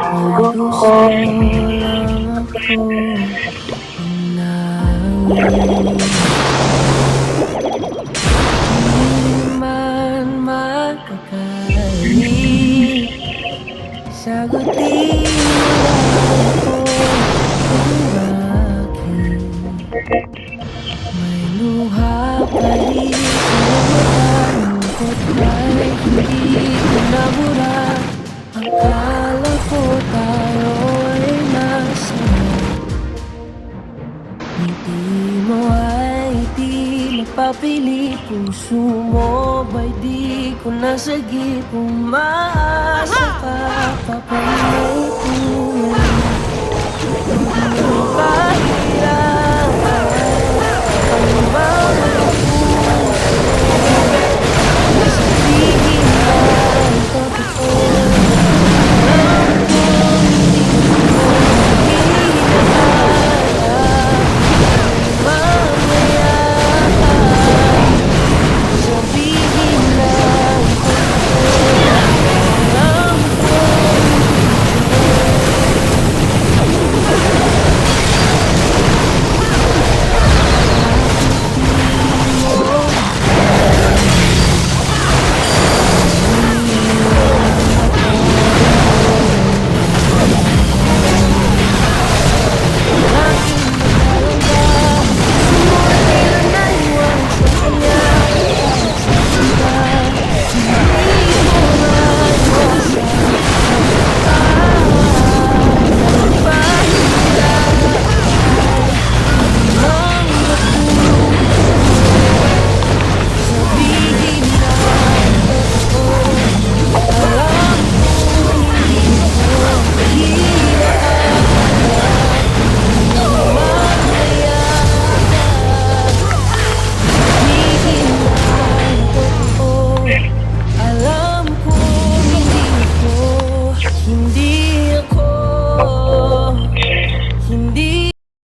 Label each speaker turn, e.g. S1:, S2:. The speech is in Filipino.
S1: Ay gusto lang ako unahin. Hindi man makakali, sagutin mo lang ako kung bakit may luha pa rin sa malungkot ay hindi ko nabura. Akala ko tayo'y masaya, ngiti mo ay di mapapilit. Puso mo ba'y di ko nasagip? Umaasa ka pa ba may tulad? Ang kahirapan, ang bawat